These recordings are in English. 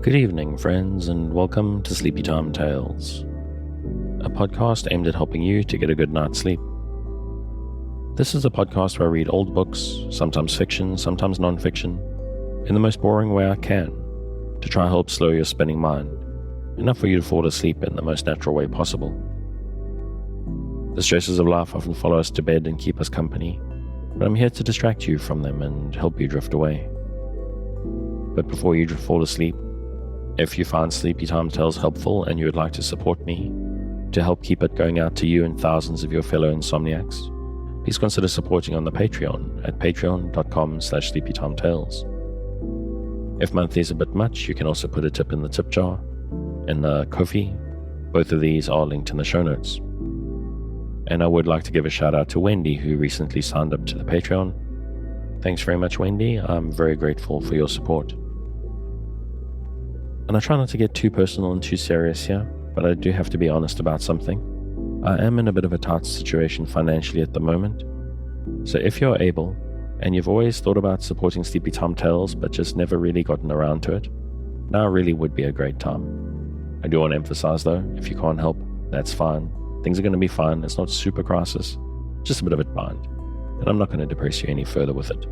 Good evening, friends, and welcome to Sleepy Time Tales, a podcast aimed at helping you to get a good night's sleep. This is a podcast where I read old books, sometimes fiction, sometimes non-fiction, in the most boring way I can, to try and help slow your spinning mind, enough for you to fall asleep in the most natural way possible. The stresses of life often follow us to bed and keep us company, but I'm here to distract you from them and help you drift away. But before you fall asleep, if you find Sleepy Time Tales helpful and you would like to support me to help keep it going out to you and thousands of your fellow insomniacs, please consider supporting on the Patreon at patreon.com/sleepytimetales. If monthly is a bit much, you can also put a tip in the tip jar, in the Ko-fi. Both of these are linked in the show notes. And I would like to give a shout out to Wendy, who recently signed up to the Patreon. Thanks very much, Wendy. I'm very grateful for your support. And I try not to get too personal and too serious here, but I do have to be honest about something. I am in a bit of a tight situation financially at the moment. So if you're able, and you've always thought about supporting Sleepy Time Tales but just never really gotten around to it, now really would be a great time. I do want to emphasize though, if you can't help, that's fine. Things are going to be fine. It's not a super crisis, just a bit of a bind. And I'm not going to depress you any further with it.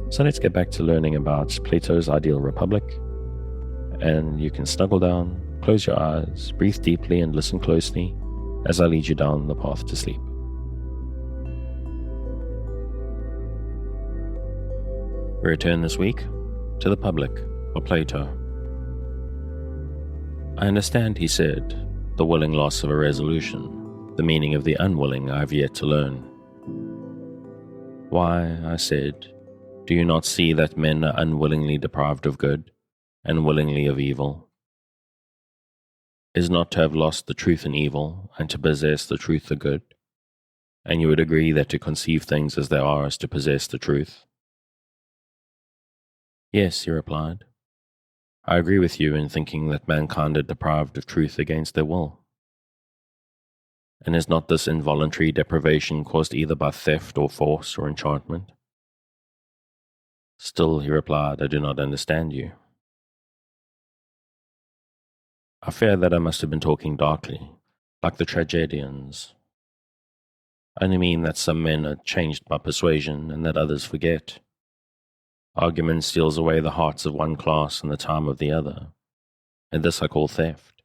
So let's get back to learning about Plato's ideal republic. And you can snuggle down, close your eyes, breathe deeply and listen closely as I lead you down the path to sleep. We return this week to the public for Plato. I understand, he said, the willing loss of a resolution, the meaning of the unwilling I have yet to learn. Why, I said, do you not see that men are unwillingly deprived of good, and willingly of evil? Is not to have lost the truth in evil, and to possess the truth the good? And you would agree that to conceive things as they are is to possess the truth? Yes, he replied. I agree with you in thinking that mankind are deprived of truth against their will. And is not this involuntary deprivation caused either by theft or force or enchantment? Still, he replied, I do not understand you. I fear that I must have been talking darkly, like the tragedians. I only mean that some men are changed by persuasion and that others forget. Argument steals away the hearts of one class and the time of the other, and this I call theft.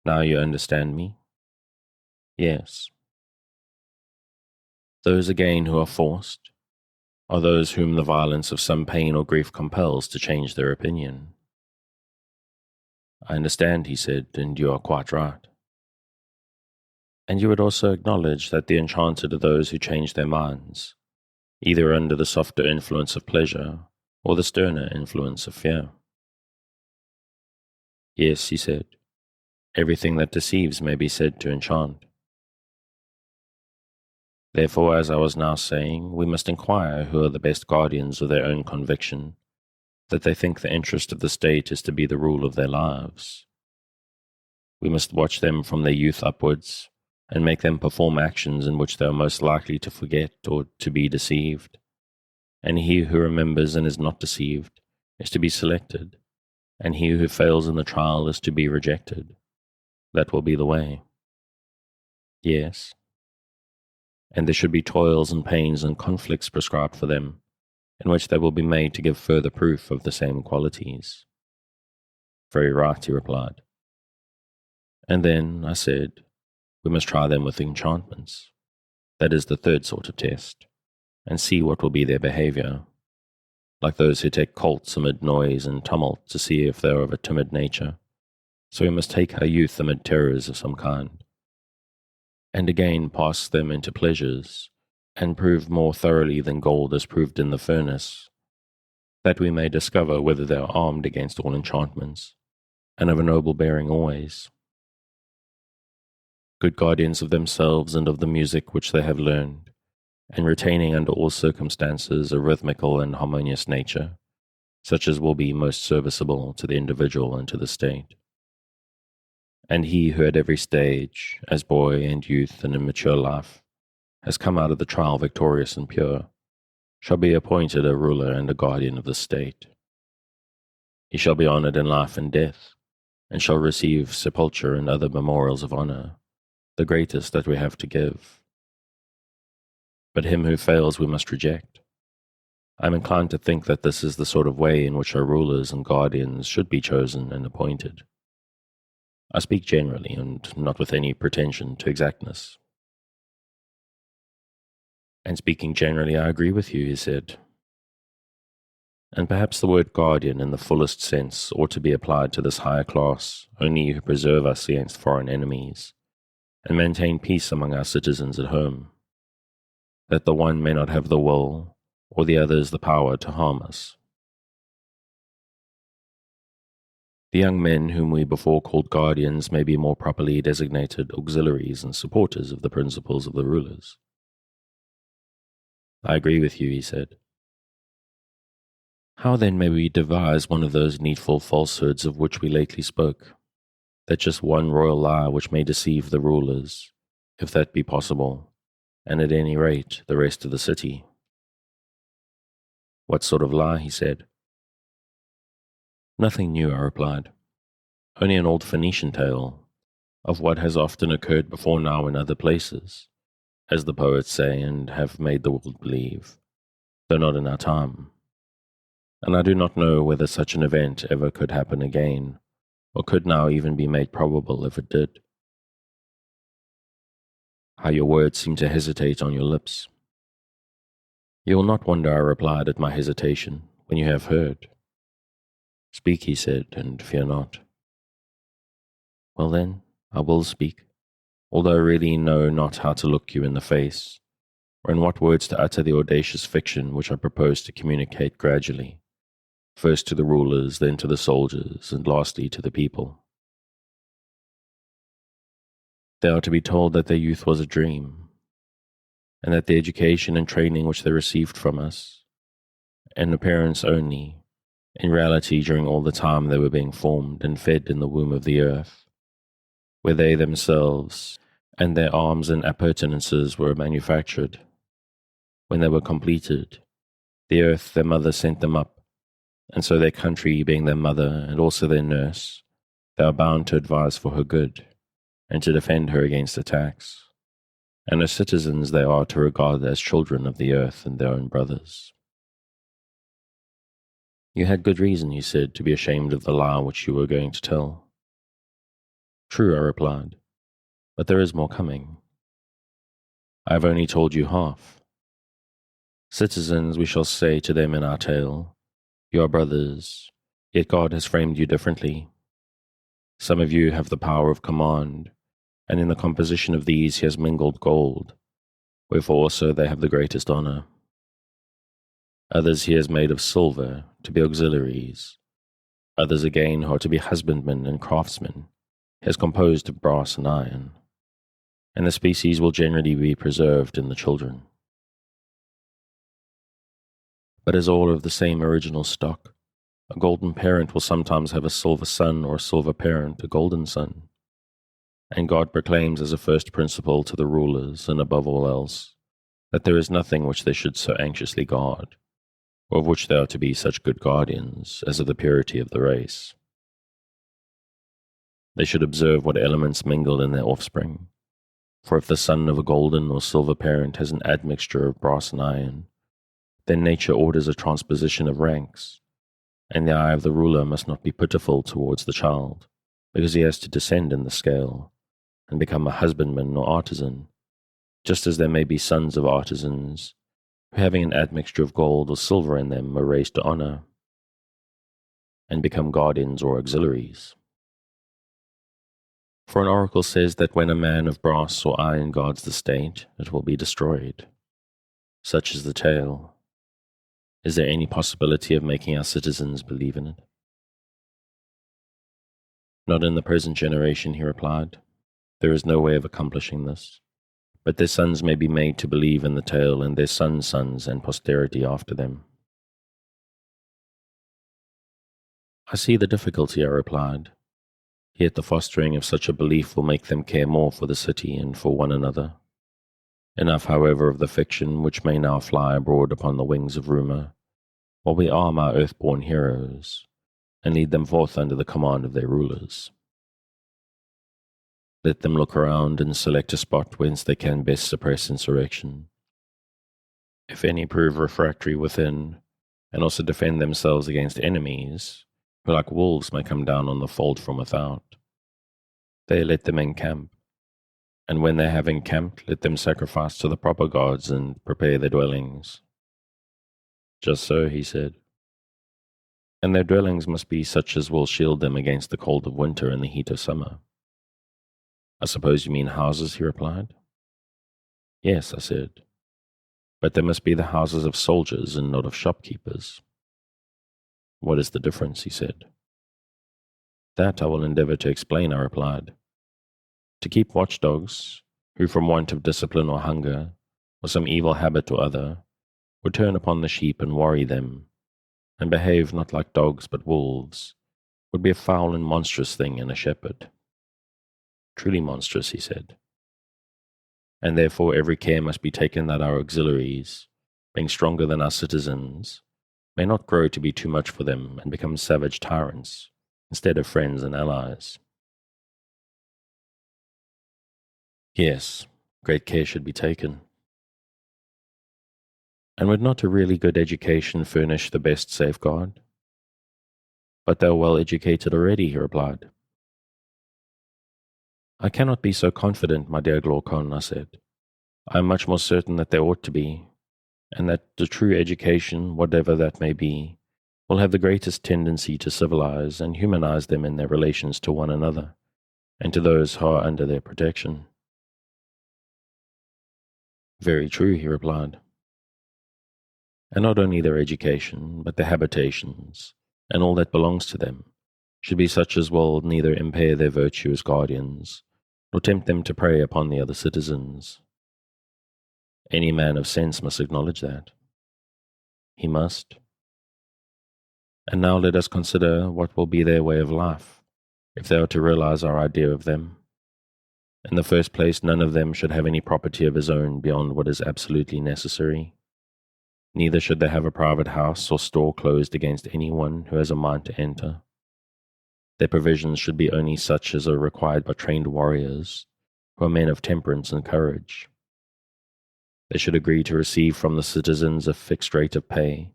Now you understand me? Yes. Those again who are forced are those whom the violence of some pain or grief compels to change their opinion. I understand, he said, and you are quite right. And you would also acknowledge that the enchanted are those who change their minds, either under the softer influence of pleasure or the sterner influence of fear. Yes, he said, everything that deceives may be said to enchant. Therefore, as I was now saying, we must inquire who are the best guardians of their own conviction, that they think the interest of the state is to be the rule of their lives. We must watch them from their youth upwards, and make them perform actions in which they are most likely to forget or to be deceived. And he who remembers and is not deceived is to be selected, and he who fails in the trial is to be rejected. That will be the way. Yes. And there should be toils and pains and conflicts prescribed for them, in which they will be made to give further proof of the same qualities. Very right, he replied. And then, I said, we must try them with enchantments. That is the third sort of test, and see what will be their behavior, like those who take colts amid noise and tumult to see if they are of a timid nature. So we must take our youth amid terrors of some kind, and again pass them into pleasures, and prove more thoroughly than gold is proved in the furnace, that we may discover whether they are armed against all enchantments, and of a noble bearing always, good guardians of themselves and of the music which they have learned, and retaining under all circumstances a rhythmical and harmonious nature, such as will be most serviceable to the individual and to the state. And he who at every stage, as boy and youth and in mature life, has come out of the trial victorious and pure, shall be appointed a ruler and a guardian of the state. He shall be honored in life and death, and shall receive sepulture and other memorials of honor, the greatest that we have to give. But him who fails we must reject. I am inclined to think that this is the sort of way in which our rulers and guardians should be chosen and appointed. I speak generally, and not with any pretension to exactness. And speaking generally, I agree with you, he said. And perhaps the word guardian in the fullest sense ought to be applied to this higher class, only who preserve us against foreign enemies, and maintain peace among our citizens at home, that the one may not have the will, or the others the power to harm us. The young men whom we before called guardians may be more properly designated auxiliaries and supporters of the principles of the rulers. I agree with you, he said. How then may we devise one of those needful falsehoods of which we lately spoke, that just one royal lie which may deceive the rulers, if that be possible, and at any rate the rest of the city? What sort of lie? He said. Nothing new, I replied. Only an old Phoenician tale of what has often occurred before now in other places, as the poets say and have made the world believe, though not in our time. And I do not know whether such an event ever could happen again, or could now even be made probable if it did. How your words seem to hesitate on your lips. You will not wonder, I replied, at my hesitation, when you have heard. Speak, he said, and fear not. Well then, I will speak, although I really know not how to look you in the face, or in what words to utter the audacious fiction which I propose to communicate gradually, first to the rulers, then to the soldiers, and lastly to the people. They are to be told that their youth was a dream, and that the education and training which they received from us, in appearance only, in reality during all the time they were being formed and fed in the womb of the earth, where they themselves and their arms and appurtenances were manufactured. When they were completed, the earth their mother sent them up, and so their country being their mother and also their nurse, they are bound to advise for her good, and to defend her against attacks. And as citizens they are to regard as children of the earth and their own brothers. You had good reason, he said, to be ashamed of the lie which you were going to tell. True, I replied, but there is more coming. I have only told you half. Citizens, we shall say to them in our tale, you are brothers, yet God has framed you differently. Some of you have the power of command, and in the composition of these he has mingled gold, wherefore also they have the greatest honor. Others he has made of silver, to be auxiliaries. Others again, who are to be husbandmen and craftsmen, he has composed of brass and iron. And the species will generally be preserved in the children. But as all of the same original stock, a golden parent will sometimes have a silver son, or a silver parent a golden son. And God proclaims as a first principle to the rulers, and above all else, that there is nothing which they should so anxiously guard, or of which they are to be such good guardians as of the purity of the race. They should observe what elements mingle in their offspring, for if the son of a golden or silver parent has an admixture of brass and iron, then nature orders a transposition of ranks, and the eye of the ruler must not be pitiful towards the child, because he has to descend in the scale, and become a husbandman or artisan, just as there may be sons of artisans, who having an admixture of gold or silver in them are raised to honor, and become guardians or auxiliaries. For an oracle says that when a man of brass or iron guards the state, it will be destroyed. Such is the tale. Is there any possibility of making our citizens believe in it? Not in the present generation, he replied. There is no way of accomplishing this. But their sons may be made to believe in the tale, and their sons' sons and posterity after them. I see the difficulty, I replied. Yet the fostering of such a belief will make them care more for the city and for one another. Enough, however, of the fiction which may now fly abroad upon the wings of rumor, while we arm our earth-born heroes, and lead them forth under the command of their rulers. Let them look around and select a spot whence they can best suppress insurrection. If any prove refractory within, and also defend themselves against enemies, who like wolves may come down on the fold from without, they let them encamp. And when they have encamped, let them sacrifice to the proper gods and prepare their dwellings. Just so, he said. And their dwellings must be such as will shield them against the cold of winter and the heat of summer. I suppose you mean houses, he replied. Yes, I said. But they must be the houses of soldiers and not of shopkeepers. What is the difference, he said. That I will endeavor to explain, I replied. To keep watchdogs, who from want of discipline or hunger, or some evil habit or other, would turn upon the sheep and worry them, and behave not like dogs but wolves, would be a foul and monstrous thing in a shepherd. Truly monstrous, he said. And therefore every care must be taken that our auxiliaries, being stronger than our citizens, may not grow to be too much for them and become savage tyrants, instead of friends and allies. Yes, great care should be taken. And would not a really good education furnish the best safeguard? But they are well educated already, he replied. I cannot be so confident, my dear Glaucon, I said. I am much more certain that they ought to be, and that the true education, whatever that may be, will have the greatest tendency to civilize and humanize them in their relations to one another, and to those who are under their protection. Very true, he replied. And not only their education, but their habitations, and all that belongs to them, should be such as will neither impair their virtue as guardians, nor tempt them to prey upon the other citizens. Any man of sense must acknowledge that. He must. And now let us consider what will be their way of life, if they are to realize our idea of them. In the first place, none of them should have any property of his own beyond what is absolutely necessary. Neither should they have a private house or store closed against anyone who has a mind to enter. Their provisions should be only such as are required by trained warriors, who are men of temperance and courage. They should agree to receive from the citizens a fixed rate of pay,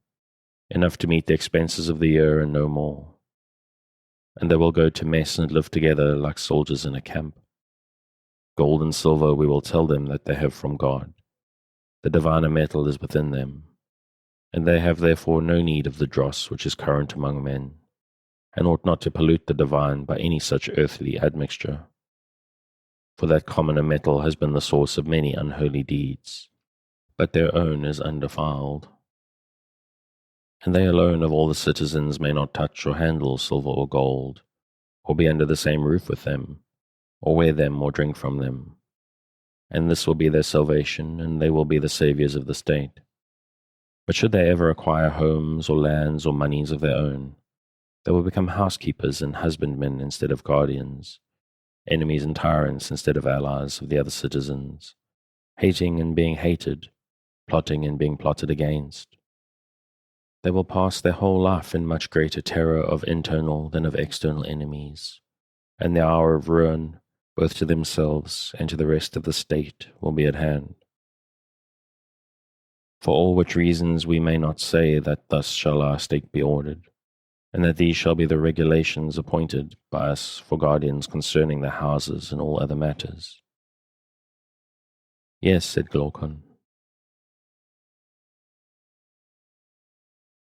enough to meet the expenses of the year and no more. And they will go to mess and live together like soldiers in a camp. Gold and silver we will tell them that they have from God. The diviner metal is within them, and they have therefore no need of the dross which is current among men, and ought not to pollute the divine by any such earthly admixture. For that commoner metal has been the source of many unholy deeds, but their own is undefiled. And they alone of all the citizens may not touch or handle silver or gold, or be under the same roof with them, or wear them or drink from them. And this will be their salvation, and they will be the saviors of the state. But should they ever acquire homes or lands or moneys of their own, they will become housekeepers and husbandmen instead of guardians, enemies and tyrants instead of allies of the other citizens, hating and being hated, plotting and being plotted against. They will pass their whole life in much greater terror of internal than of external enemies, and the hour of ruin, both to themselves and to the rest of the state, will be at hand. For all which reasons we may not say that thus shall our state be ordered, and that these shall be the regulations appointed by us for guardians concerning the houses and all other matters. Yes, said Glaucon.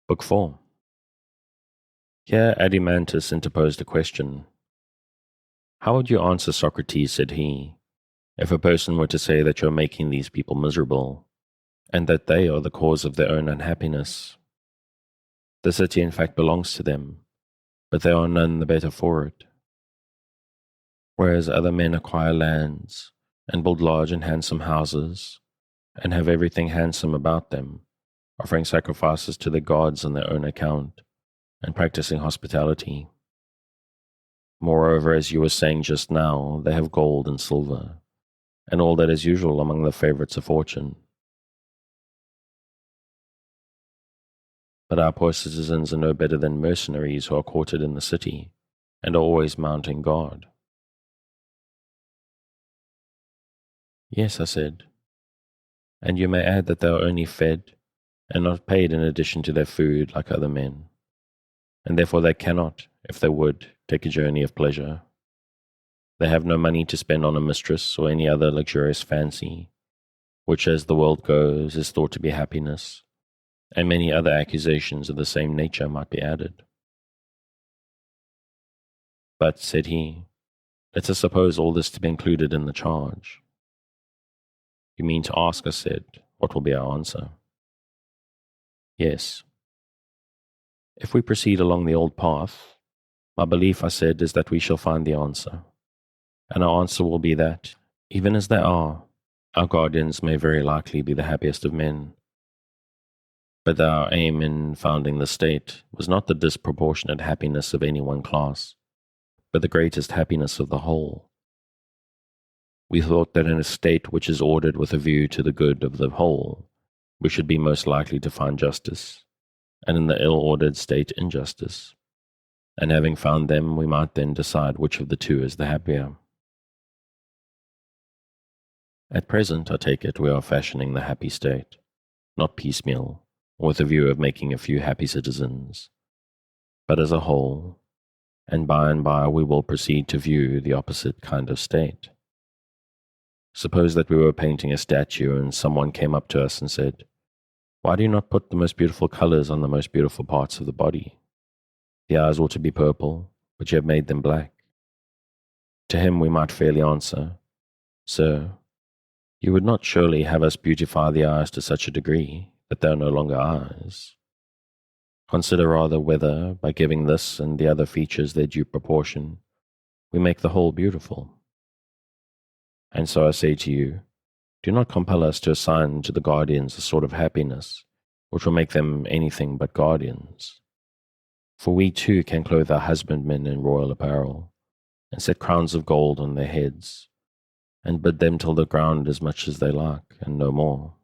Book 4. Here Adimantus interposed a question. How would you answer, Socrates, said he, if a person were to say that you are making these people miserable, and that they are the cause of their own unhappiness? The city in fact belongs to them, but they are none the better for it. Whereas other men acquire lands, and build large and handsome houses, and have everything handsome about them, offering sacrifices to the gods on their own account, and practicing hospitality. Moreover, as you were saying just now, they have gold and silver, and all that is usual among the favorites of fortune. But our poor citizens are no better than mercenaries who are quartered in the city, and are always mounting guard. Yes, I said, and you may add that they are only fed, and not paid in addition to their food like other men, and therefore they cannot, if they would, take a journey of pleasure. They have no money to spend on a mistress or any other luxurious fancy, which, as the world goes, is thought to be happiness, and many other accusations of the same nature might be added. But, said he, let us suppose all this to be included in the charge. You mean to ask, I said, what will be our answer? Yes. If we proceed along the old path, my belief, I said, is that we shall find the answer. And our answer will be that, even as they are, our guardians may very likely be the happiest of men. But our aim in founding the state was not the disproportionate happiness of any one class, but the greatest happiness of the whole. We thought that in a state which is ordered with a view to the good of the whole, we should be most likely to find justice, and in the ill-ordered state injustice. And having found them, we might then decide which of the two is the happier. At present, I take it, we are fashioning the happy state, not piecemeal, or with a view of making a few happy citizens, but as a whole, and by we will proceed to view the opposite kind of state. Suppose that we were painting a statue and someone came up to us and said, "Why do you not put the most beautiful colors on the most beautiful parts of the body? The eyes ought to be purple, but you have made them black." To him we might fairly answer, "Sir, you would not surely have us beautify the eyes to such a degree that they are no longer eyes. Consider rather whether, by giving this and the other features their due proportion, we make the whole beautiful. And so I say to you, do not compel us to assign to the guardians a sort of happiness which will make them anything but guardians. For we too can clothe our husbandmen in royal apparel, and set crowns of gold on their heads, and bid them till the ground as much as they like, and no more.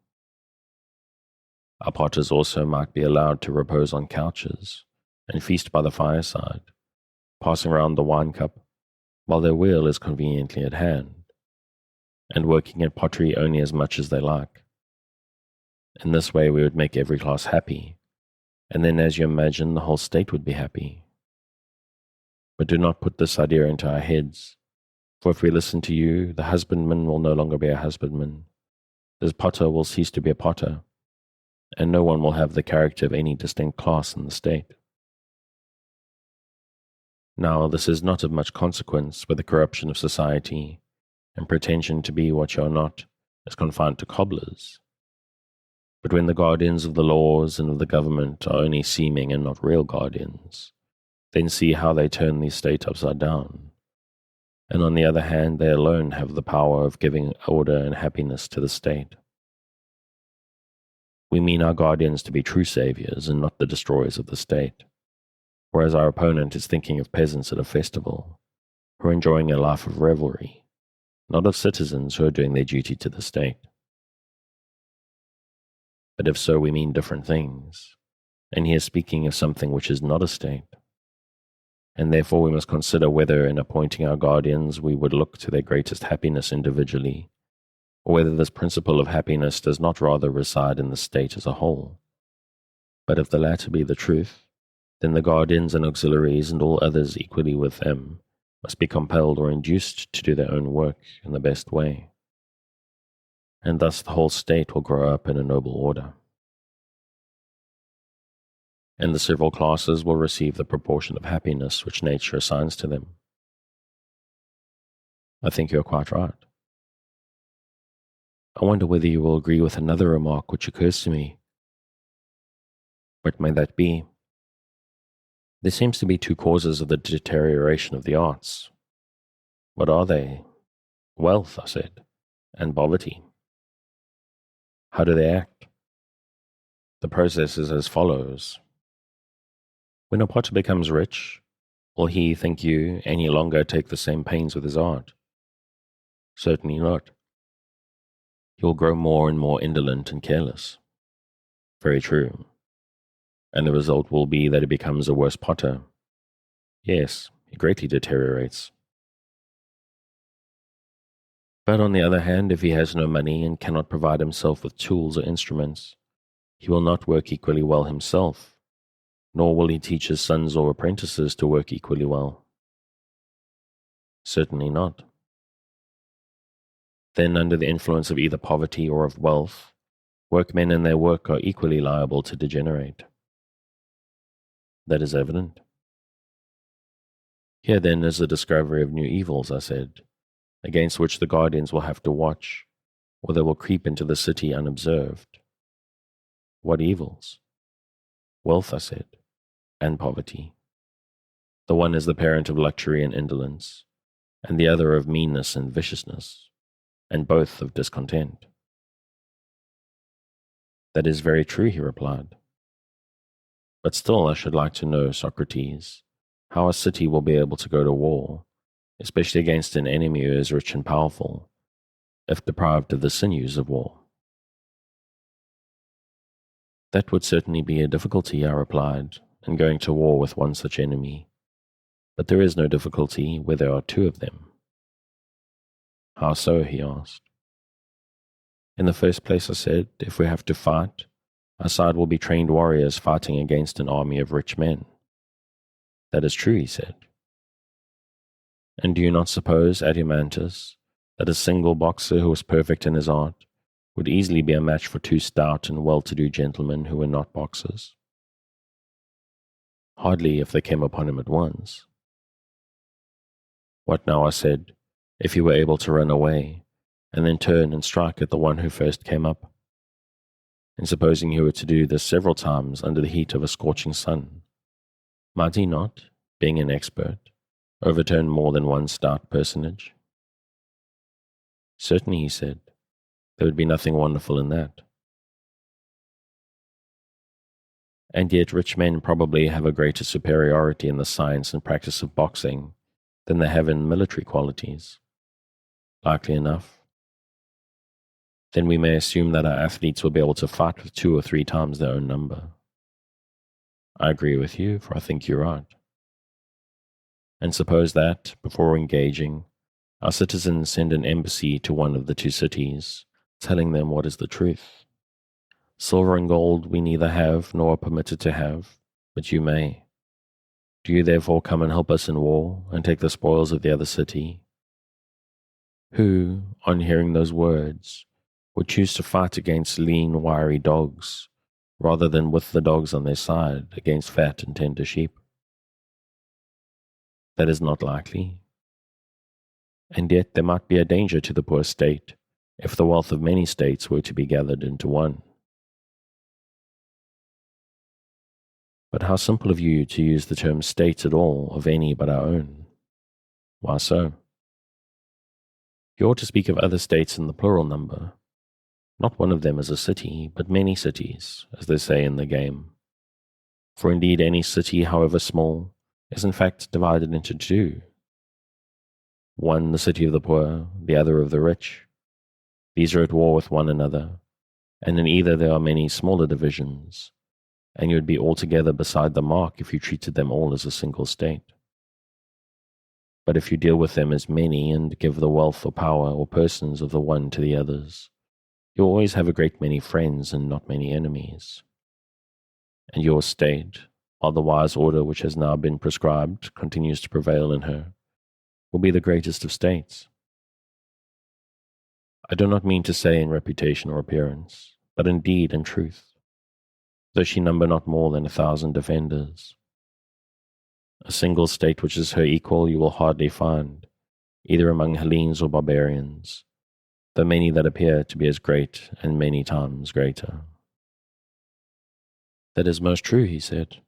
Our potters also might be allowed to repose on couches, and feast by the fireside, passing round the wine cup, while their wheel is conveniently at hand, and working at pottery only as much as they like. In this way we would make every class happy, and then, as you imagine, the whole state would be happy. But do not put this idea into our heads, for if we listen to you, the husbandman will no longer be a husbandman, the potter will cease to be a potter, and no one will have the character of any distinct class in the state. Now, this is not of much consequence where the corruption of society and pretension to be what you are not is confined to cobblers. But when the guardians of the laws and of the government are only seeming and not real guardians, then see how they turn the state upside down. And on the other hand, they alone have the power of giving order and happiness to the state. We mean our guardians to be true saviors and not the destroyers of the state, whereas our opponent is thinking of peasants at a festival, who are enjoying a life of revelry, not of citizens who are doing their duty to the state. But if so, we mean different things, and he is speaking of something which is not a state, and therefore we must consider whether in appointing our guardians we would look to their greatest happiness individually, or whether this principle of happiness does not rather reside in the state as a whole. But if the latter be the truth, then the guardians and auxiliaries and all others equally with them must be compelled or induced to do their own work in the best way. And thus the whole state will grow up in a noble order. And the several classes will receive the proportion of happiness which nature assigns to them. I think you are quite right. I wonder whether you will agree with another remark which occurs to me. What may that be? There seems to be two causes of the deterioration of the arts. What are they? Wealth, I said, and poverty. How do they act? The process is as follows. When a potter becomes rich, will he, think you, any longer take the same pains with his art? Certainly not. He will grow more and more indolent and careless. Very true. And the result will be that he becomes a worse potter. Yes, he greatly deteriorates. But on the other hand, if he has no money and cannot provide himself with tools or instruments, he will not work equally well himself, nor will he teach his sons or apprentices to work equally well. Certainly not. Then, under the influence of either poverty or of wealth, workmen in their work are equally liable to degenerate. That is evident. Here then is the discovery of new evils, I said, against which the guardians will have to watch, or they will creep into the city unobserved. What evils? Wealth, I said, and poverty. The one is the parent of luxury and indolence, and the other of meanness and viciousness, and both of discontent. That is very true, he replied. But still I should like to know, Socrates, how a city will be able to go to war, especially against an enemy who is rich and powerful, if deprived of the sinews of war. That would certainly be a difficulty, I replied, in going to war with one such enemy. But there is no difficulty where there are two of them. How so? He asked. In the first place, I said, if we have to fight, our side will be trained warriors fighting against an army of rich men. That is true, he said. And do you not suppose, Adeimantus, that a single boxer who was perfect in his art would easily be a match for two stout and well-to-do gentlemen who were not boxers? Hardly if they came upon him at once. What now, I said, if he were able to run away, and then turn and strike at the one who first came up? And supposing he were to do this several times under the heat of a scorching sun, might he not, being an expert, overturn more than one stout personage? Certainly, he said, there would be nothing wonderful in that. And yet rich men probably have a greater superiority in the science and practice of boxing than they have in military qualities. Likely enough. Then we may assume that our athletes will be able to fight with 2 or 3 times their own number. I agree with you, for I think you're right. And suppose that, before engaging, our citizens send an embassy to one of the 2 cities, telling them what is the truth. Silver and gold we neither have nor are permitted to have, but you may. Do you therefore come and help us in war, and take the spoils of the other city? Who, on hearing those words, would choose to fight against lean, wiry dogs, rather than with the dogs on their side against fat and tender sheep? That is not likely. And yet there might be a danger to the poor state if the wealth of many states were to be gathered into one. But how simple of you to use the term state at all of any but our own. Why so? You ought to speak of other states in the plural number. Not one of them is a city, but many cities, as they say in the game. For indeed any city, however small, is in fact divided into 2. One the city of the poor, the other of the rich. These are at war with one another, and in either there are many smaller divisions, and you would be altogether beside the mark if you treated them all as a single state. But if you deal with them as many and give the wealth or power or persons of the one to the others, you always have a great many friends and not many enemies. And your state, while the wise order which has now been prescribed continues to prevail in her, will be the greatest of states. I do not mean to say in reputation or appearance, but in deed and truth, though she number not more than 1,000 defenders. A single state which is her equal you will hardly find, either among Hellenes or barbarians, though many that appear to be as great and many times greater. That is most true, he said.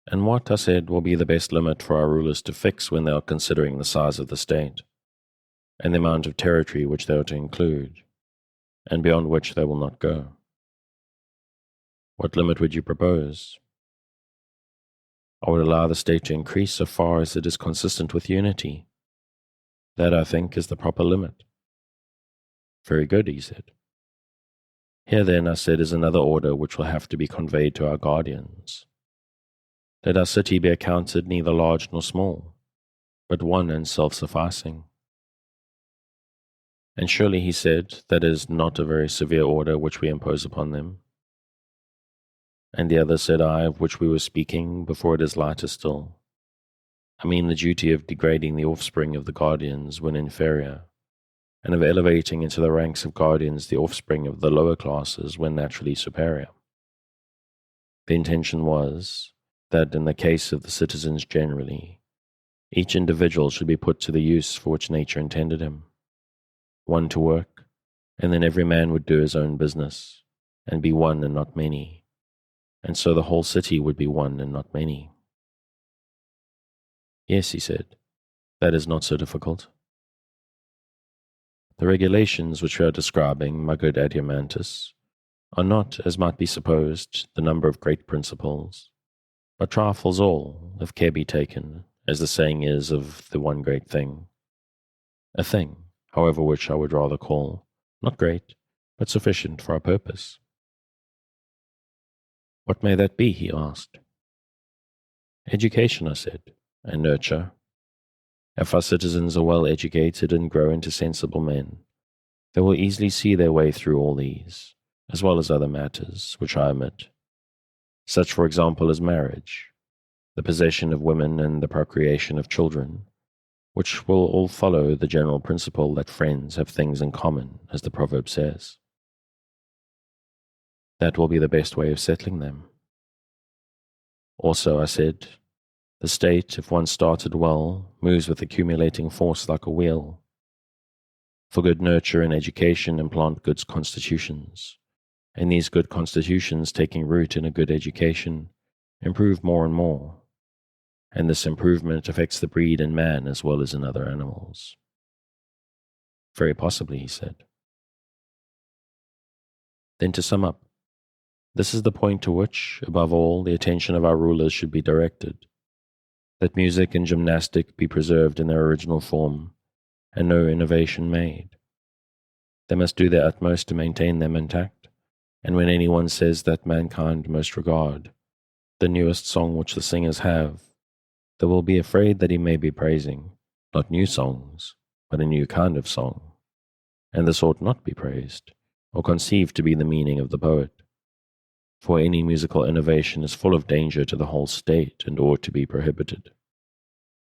And what, I said, will be the best limit for our rulers to fix when they are considering the size of the state, and the amount of territory which they are to include, and beyond which they will not go? What limit would you propose? I would allow the state to increase so far as it is consistent with unity. That, I think, is the proper limit. Very good, he said. Here then, I said, is another order which will have to be conveyed to our guardians. Let our city be accounted neither large nor small, but one and self-sufficing. And surely, he said, that is not a very severe order which we impose upon them. And the other, said I, of which we were speaking before it is lighter still. I mean the duty of degrading the offspring of the guardians when inferior, and of elevating into the ranks of guardians the offspring of the lower classes when naturally superior. The intention was that in the case of the citizens generally, each individual should be put to the use for which nature intended him. One to work, and then every man would do his own business, and be one and not many, and so the whole city would be one and not many. Yes, he said, that is not so difficult. The regulations which we are describing, my good Adeimantus, are not, as might be supposed, the number of great principles, but trifles all, if care be taken, as the saying is of the one great thing. A thing, however, which I would rather call, not great, but sufficient for our purpose. What may that be? He asked. Education, I said, and nurture. If our citizens are well educated and grow into sensible men, they will easily see their way through all these, as well as other matters, which I omit. Such, for example, as marriage, the possession of women and the procreation of children, which will all follow the general principle that friends have things in common, as the proverb says. That will be the best way of settling them. Also, I said, the state, if once started well, moves with accumulating force like a wheel. For good nurture and education implant good constitutions, and these good constitutions, taking root in a good education, improve more and more, and this improvement affects the breed in man as well as in other animals. Very possibly, he said. Then to sum up, this is the point to which, above all, the attention of our rulers should be directed, that music and gymnastic be preserved in their original form, and no innovation made. They must do their utmost to maintain them intact, and when anyone says that mankind most regard, the newest song which the singers have, they will be afraid that he may be praising, not new songs, but a new kind of song, and this ought not be praised, or conceived to be the meaning of the poet. For any musical innovation is full of danger to the whole state, and ought to be prohibited.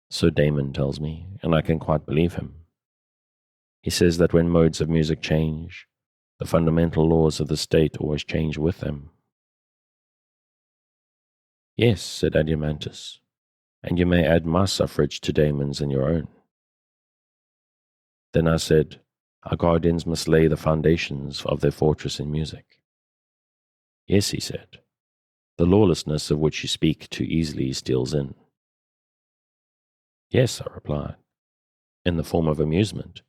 So Damon tells me, and I can quite believe him. He says that when modes of music change, the fundamental laws of the state always change with them. Yes, said Adeimantus, and you may add my suffrage to Damon's and your own. Then I said, our guardians must lay the foundations of their fortress in music. Yes, he said, the lawlessness of which you speak too easily steals in. Yes, I replied, in the form of amusement,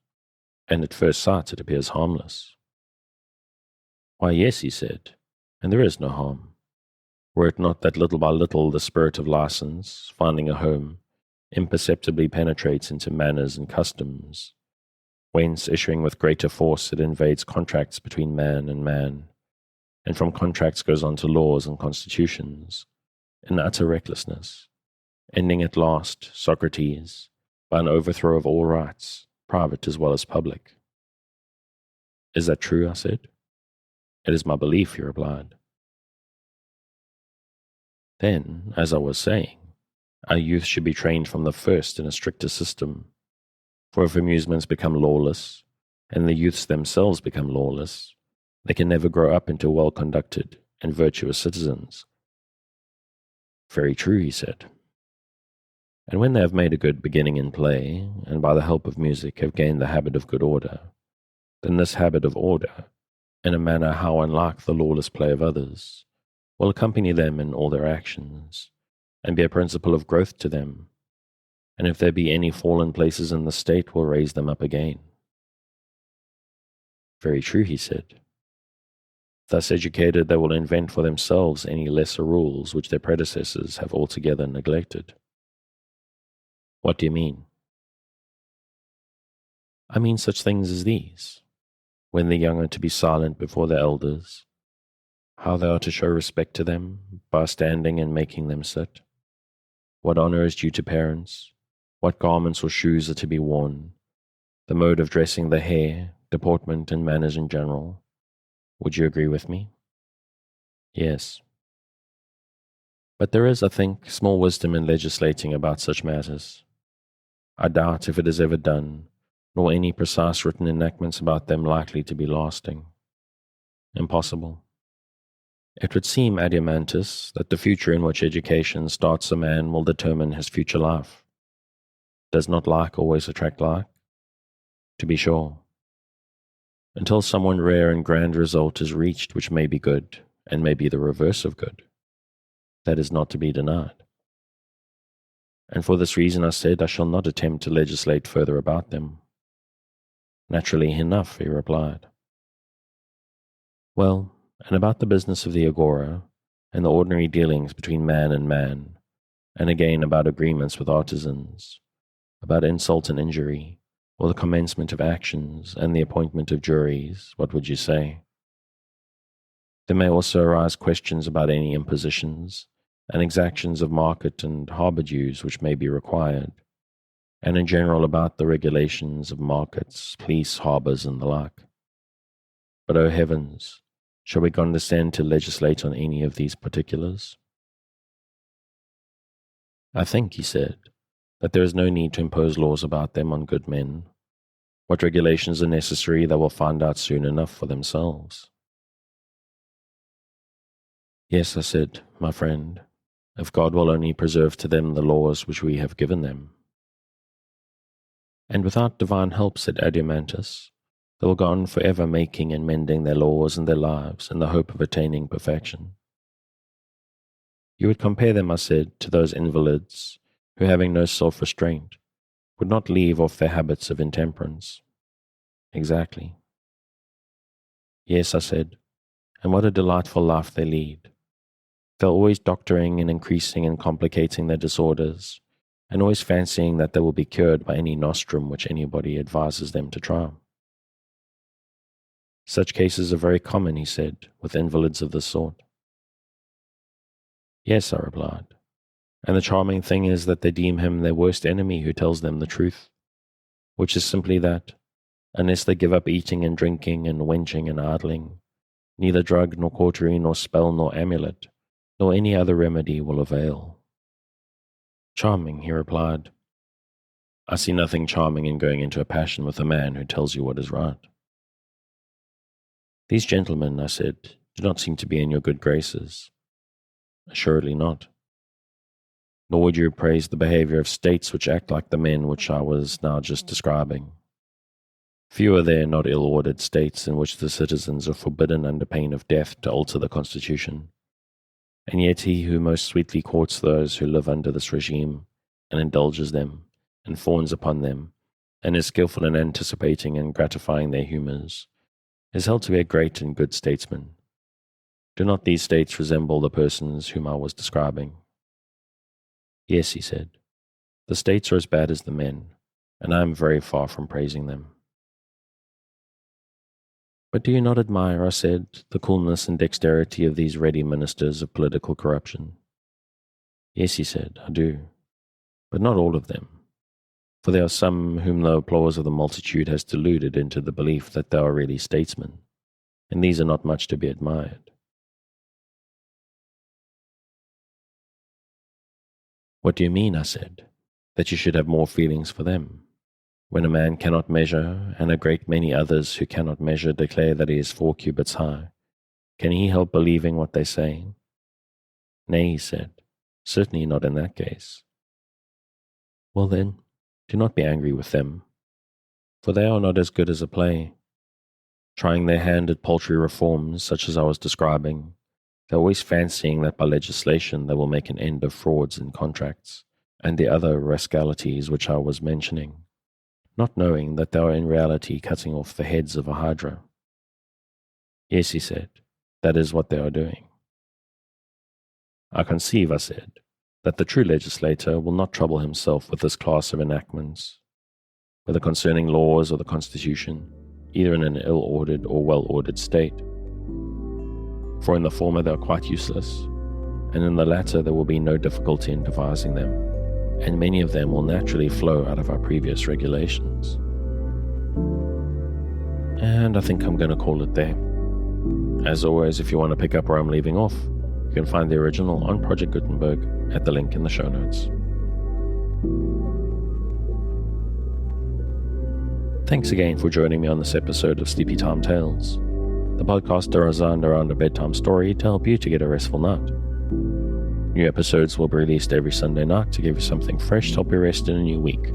and at first sight it appears harmless. Why, yes, he said, and there is no harm. Were it not that little by little the spirit of license, finding a home, imperceptibly penetrates into manners and customs, whence, issuing with greater force, it invades contracts between man, and from contracts goes on to laws and constitutions, in utter recklessness, ending at last, Socrates, by an overthrow of all rights, private as well as public. Is that true? I said. It is my belief, he replied. Then, as I was saying, our youth should be trained from the first in a stricter system, for if amusements become lawless, and the youths themselves become lawless, they can never grow up into well-conducted and virtuous citizens. Very true, he said. And when they have made a good beginning in play, and by the help of music have gained the habit of good order, then this habit of order, in a manner how unlike the lawless play of others, will accompany them in all their actions, and be a principle of growth to them, and if there be any fallen places in the state, will raise them up again. Very true, he said. Thus educated, they will invent for themselves any lesser rules which their predecessors have altogether neglected. What do you mean? I mean such things as these. when the young are to be silent before their elders, how they are to show respect to them by standing and making them sit, what honor is due to parents, what garments or shoes are to be worn, the mode of dressing the hair, deportment, and manners in general. Would you agree with me? Yes. But there is, I think, small wisdom in legislating about such matters. I doubt if it is ever done, nor any precise written enactments about them likely to be lasting. Impossible. It would seem, Adiamantus, that the future in which education starts a man will determine his future life. Does not like always attract like? To be sure. Until someone rare and grand result is reached which may be good, and may be the reverse of good. That is not to be denied. And for this reason I said I shall not attempt to legislate further about them. Naturally enough, he replied. Well, and about the business of the agora, and the ordinary dealings between man, and again about agreements with artisans, about insult and injury, or the commencement of actions, and the appointment of juries, what would you say? There may also arise questions about any impositions, and exactions of market and harbour dues which may be required, and in general about the regulations of markets, police, harbours, and the like. But, O heavens, shall we condescend to legislate on any of these particulars? I think, he said, that there is no need to impose laws about them on good men. What regulations are necessary they will find out soon enough for themselves. Yes, I said, my friend, if God will only preserve to them the laws which we have given them. And without divine help, said Adiamantus, they will go on forever making and mending their laws and their lives in the hope of attaining perfection. You would compare them, I said, to those invalids who, having no self-restraint, would not leave off their habits of intemperance. Exactly. Yes, I said, and what a delightful life they lead. They're always doctoring and increasing and complicating their disorders, and always fancying that they will be cured by any nostrum which anybody advises them to try. Such cases are very common, he said, with invalids of this sort. Yes, I replied, and the charming thing is that they deem him their worst enemy who tells them the truth, which is simply that, unless they give up eating and drinking and wenching and idling, neither drug nor cautery nor spell nor amulet, nor any other remedy will avail. Charming, he replied. I see nothing charming in going into a passion with a man who tells you what is right. These gentlemen, I said, do not seem to be in your good graces. Assuredly not. Nor would you praise the behavior of states which act like the men which I was now just describing. Few are there not ill-ordered states in which the citizens are forbidden under pain of death to alter the constitution. And yet he who most sweetly courts those who live under this regime, and indulges them, and fawns upon them, and is skillful in anticipating and gratifying their humours, is held to be a great and good statesman. Do not these states resemble the persons whom I was describing? Yes, he said, the states are as bad as the men, and I am very far from praising them. But do you not admire, I said, the coolness and dexterity of these ready ministers of political corruption? Yes, he said, I do, but not all of them. For there are some whom the applause of the multitude has deluded into the belief that they are really statesmen, and these are not much to be admired. What do you mean, I said, that you should have more feelings for them? When a man cannot measure, and a great many others who cannot measure declare that he is 4 cubits high, can he help believing what they say? Nay, he said, certainly not in that case. Well then, do not be angry with them, for they are not as good as a play. Trying their hand at paltry reforms, such as I was describing, they're always fancying that by legislation they will make an end of frauds in contracts, and the other rascalities which I was mentioning, not knowing that they are in reality cutting off the heads of a hydra. Yes, he said, that is what they are doing. I conceive, I said, that the true legislator will not trouble himself with this class of enactments, whether concerning laws or the Constitution, either in an ill-ordered or well-ordered state. For in the former they are quite useless, and in the latter there will be no difficulty in devising them, and many of them will naturally flow out of our previous regulations. And I think I'm going to call it there. As always, if you want to pick up where I'm leaving off, you can find the original on Project Gutenberg at the link in the show notes. Thanks again for joining me on this episode of Sleepy Time Tales, the podcast designed around a bedtime story to help you to get a restful night. New episodes will be released every Sunday night to give you something fresh to help you rest in a new week.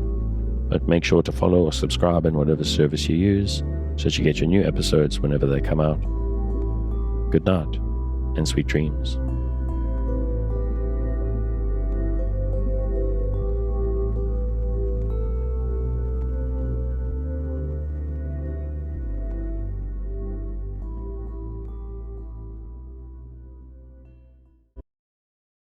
But make sure to follow or subscribe in whatever service you use so that you get your new episodes whenever they come out. Good night, and sweet dreams.